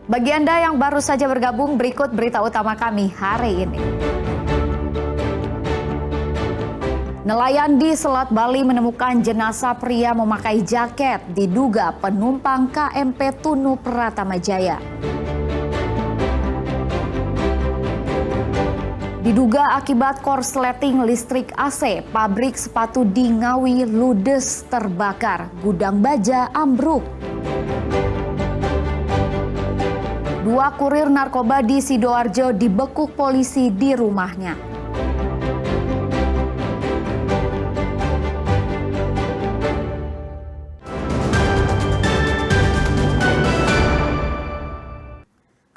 Bagi Anda yang baru saja bergabung, berikut berita utama kami hari ini. Nelayan di Selat Bali menemukan jenazah pria memakai jaket, diduga penumpang KMP Tunu Pratama Jaya. Diduga akibat korsleting listrik AC, pabrik sepatu di Ngawi ludes terbakar, gudang baja ambruk. 2 kurir narkoba di Sidoarjo dibekuk polisi di rumahnya.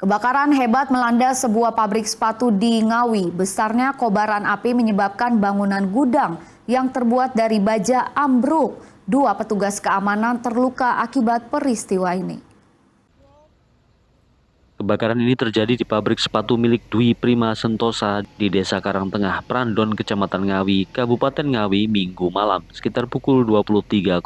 Kebakaran hebat melanda sebuah pabrik sepatu di Ngawi. Besarnya kobaran api menyebabkan bangunan gudang yang terbuat dari baja ambruk. 2 petugas keamanan terluka akibat peristiwa ini. Kebakaran ini terjadi di pabrik sepatu milik Dwi Prima Sentosa di Desa Karangtengah, Prandon, Kecamatan Ngawi, Kabupaten Ngawi, Minggu malam, sekitar pukul 23.00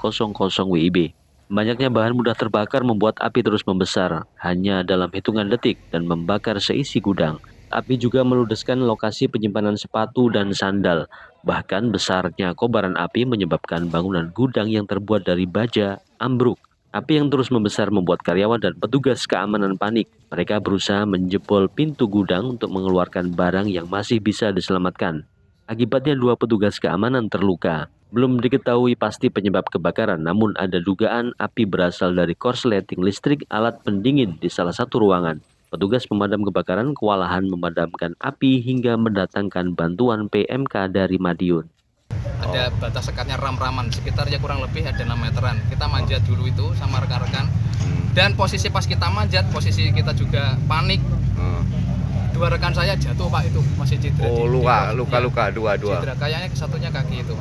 WIB. Banyaknya bahan mudah terbakar membuat api terus membesar, hanya dalam hitungan detik dan membakar seisi gudang. Api juga meludeskan lokasi penyimpanan sepatu dan sandal. Bahkan besarnya kobaran api menyebabkan bangunan gudang yang terbuat dari baja ambruk. Api yang terus membesar membuat karyawan dan petugas keamanan panik. Mereka berusaha menjebol pintu gudang untuk mengeluarkan barang yang masih bisa diselamatkan. Akibatnya 2 petugas keamanan terluka. Belum diketahui pasti penyebab kebakaran, namun ada dugaan api berasal dari korsleting listrik alat pendingin di salah satu ruangan. Petugas pemadam kebakaran kewalahan memadamkan api hingga mendatangkan bantuan PMK dari Madiun. Ada batas sekatnya ram-raman, sekitar ya kurang lebih ada 6 meteran. Kita manjat dulu itu sama rekan-rekan. Dan posisi pas kita manjat, posisi kita juga panik. 2 rekan saya jatuh Pak, itu masih cedera. Oh, luka dua. Cedera, kayaknya satunya kaki itu.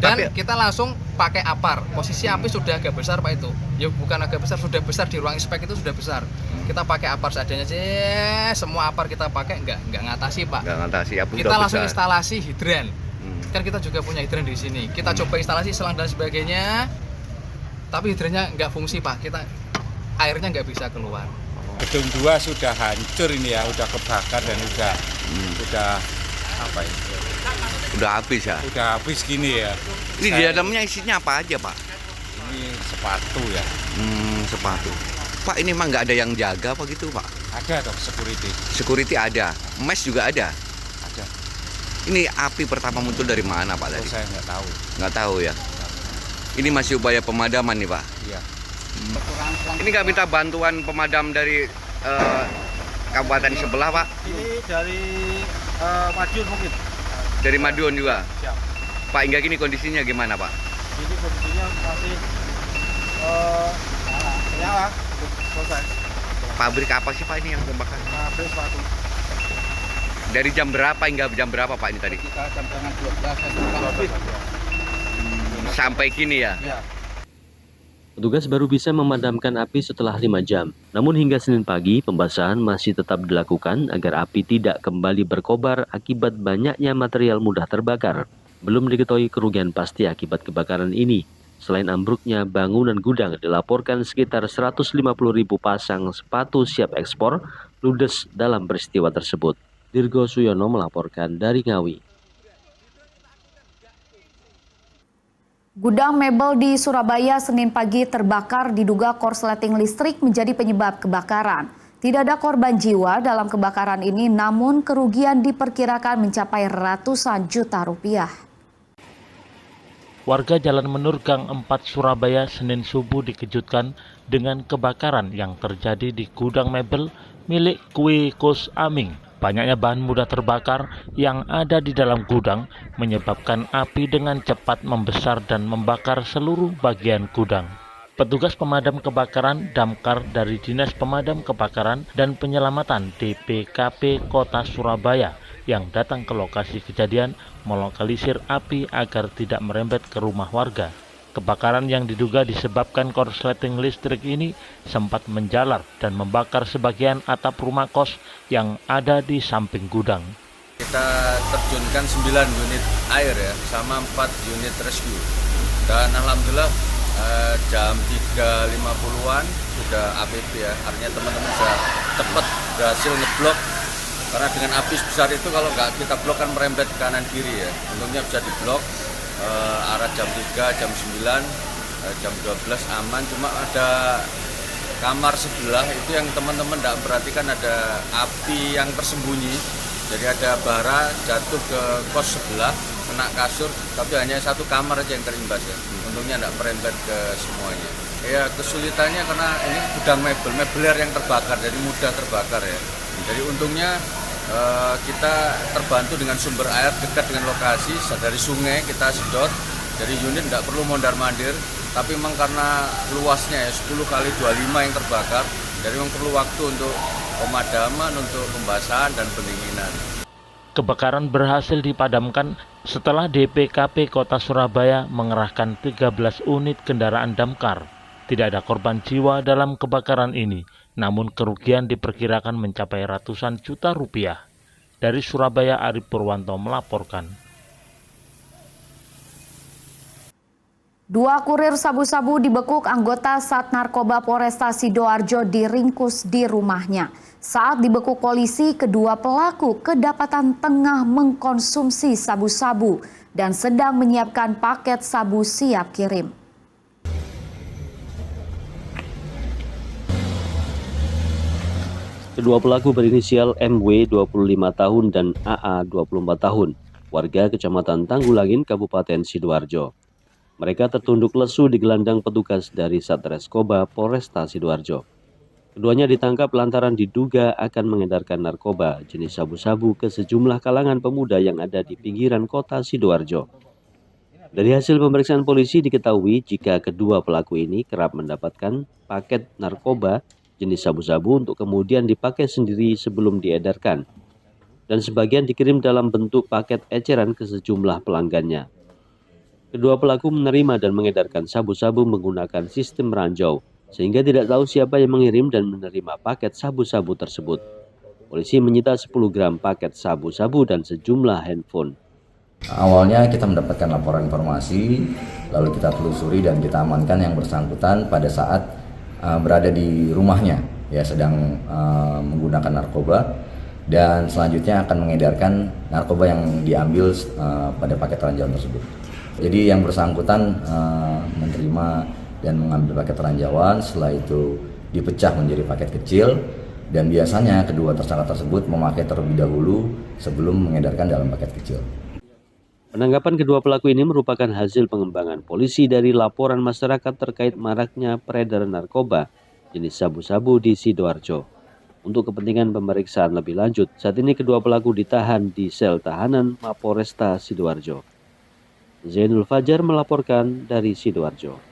Dan kita langsung pakai apar. Posisi api sudah agak besar Pak itu. Ya bukan agak besar, sudah besar, di ruang inspek itu sudah besar. Kita pakai apar seadanya sih. Semua apar kita pakai enggak ngatasi Pak. Enggak ngatasi, api kita langsung besar. Instalasi hidran. Kan kita juga punya hidran di sini. Kita coba instalasi selang dan sebagainya. Tapi hidrannya nggak fungsi Pak. Airnya nggak bisa keluar. Gedung 2 sudah hancur ini ya, udah kebakar dan udah apa ini? Udah habis ya? Udah habis gini ya. Ini di dalamnya isinya apa aja Pak? Ini sepatu ya. Sepatu. Pak, ini emang nggak ada yang jaga apa gitu Pak? Ada dong, security. Security ada, mes juga ada. Ada. Ini api pertama muncul dari mana Pak tadi? Saya nggak tahu. Nggak tahu ya. Ini masih upaya pemadaman nih Pak. Iya. Ini nggak minta bantuan pemadam dari kabupaten sebelah Pak? Ini dari Madiun mungkin. Dari Madiun juga. Siap. Pak, hingga kini kondisinya gimana Pak? Ini kondisinya masih nyala, selesai. Pabrik apa sih Pak ini yang terbakar? Pabrik sepatu. Dari jam berapa hingga jam berapa Pak ini tadi? Kita jam setengah 12 sampai kini ya? Ya. Petugas baru bisa memadamkan api setelah 5 jam. Namun hingga Senin pagi, pembasahan masih tetap dilakukan agar api tidak kembali berkobar akibat banyaknya material mudah terbakar. Belum diketahui kerugian pasti akibat kebakaran ini. Selain ambruknya bangunan gudang, dilaporkan sekitar 150.000 pasang sepatu siap ekspor ludes dalam peristiwa tersebut. Dirgo Suyono melaporkan dari Ngawi. Gudang mebel di Surabaya Senin pagi terbakar, diduga korsleting listrik menjadi penyebab kebakaran. Tidak ada korban jiwa dalam kebakaran ini, namun kerugian diperkirakan mencapai ratusan juta rupiah. Warga Jalan Menur Gang 4 Surabaya Senin subuh dikejutkan dengan kebakaran yang terjadi di gudang mebel milik Kue Kus Aming. Banyaknya bahan mudah terbakar yang ada di dalam gudang menyebabkan api dengan cepat membesar dan membakar seluruh bagian gudang. Petugas pemadam kebakaran damkar dari Dinas Pemadam Kebakaran dan Penyelamatan DPKP Kota Surabaya yang datang ke lokasi kejadian melokalisir api agar tidak merembet ke rumah warga. Kebakaran yang diduga disebabkan korsleting listrik ini sempat menjalar dan membakar sebagian atap rumah kos yang ada di samping gudang. Kita terjunkan 9 unit air ya, sama 4 unit rescue. Dan alhamdulillah jam 3.50-an sudah APB ya, artinya teman-teman sudah cepat berhasil ngeblok, karena dengan api besar itu kalau nggak kita blok kan merembet ke kanan kiri ya. Untungnya bisa diblok arah jam 3, jam 9, jam 12 aman. Cuma ada kamar sebelah itu yang teman-teman tidak perhatikan, ada api yang tersembunyi. Jadi ada bara jatuh ke kos sebelah, kena kasur, tapi hanya satu kamar aja yang terimbas ya. Untungnya tidak merembet ke semuanya. Ya kesulitannya karena ini gudang mebel yang terbakar, jadi mudah terbakar ya. Jadi untungnya kita terbantu dengan sumber air dekat dengan lokasi, dari sungai kita sedot, jadi unit tidak perlu mondar-mandir, tapi memang karena luasnya ya 10 kali 25 yang terbakar, jadi memang perlu waktu untuk pemadaman, untuk pembasahan dan pendinginan. Kebakaran berhasil dipadamkan setelah DPKP Kota Surabaya mengerahkan 13 unit kendaraan damkar. Tidak ada korban jiwa dalam kebakaran ini, namun kerugian diperkirakan mencapai ratusan juta rupiah. Dari Surabaya, Arif Purwanto melaporkan. 2 kurir sabu-sabu dibekuk anggota Sat Narkoba Polresta Sidoarjo diringkus di rumahnya. Saat dibekuk polisi, kedua pelaku kedapatan tengah mengkonsumsi sabu-sabu dan sedang menyiapkan paket sabu siap kirim. Kedua pelaku berinisial MW 25 tahun dan AA 24 tahun, warga Kecamatan Tanggulangin, Kabupaten Sidoarjo. Mereka tertunduk lesu di gelandang petugas dari Satreskoba Polresta Sidoarjo. Keduanya ditangkap lantaran diduga akan mengedarkan narkoba jenis sabu-sabu ke sejumlah kalangan pemuda yang ada di pinggiran kota Sidoarjo. Dari hasil pemeriksaan polisi diketahui jika kedua pelaku ini kerap mendapatkan paket narkoba jenis sabu-sabu untuk kemudian dipakai sendiri sebelum diedarkan, dan sebagian dikirim dalam bentuk paket eceran ke sejumlah pelanggannya. Kedua pelaku menerima dan mengedarkan sabu-sabu menggunakan sistem ranjau, sehingga tidak tahu siapa yang mengirim dan menerima paket sabu-sabu tersebut. Polisi menyita 10 gram paket sabu-sabu dan sejumlah handphone. Awalnya kita mendapatkan laporan informasi, lalu kita telusuri dan kita amankan yang bersangkutan pada saat berada di rumahnya, ya sedang menggunakan narkoba, dan selanjutnya akan mengedarkan narkoba yang diambil pada paket ranjauan tersebut. Jadi yang bersangkutan menerima dan mengambil paket ranjauan, setelah itu dipecah menjadi paket kecil, dan biasanya kedua tersangka tersebut memakai terlebih dahulu sebelum mengedarkan dalam paket kecil. Penangkapan kedua pelaku ini merupakan hasil pengembangan polisi dari laporan masyarakat terkait maraknya peredaran narkoba jenis sabu-sabu di Sidoarjo. Untuk kepentingan pemeriksaan lebih lanjut, saat ini kedua pelaku ditahan di sel tahanan Mapolresta Sidoarjo. Zainul Fajar melaporkan dari Sidoarjo.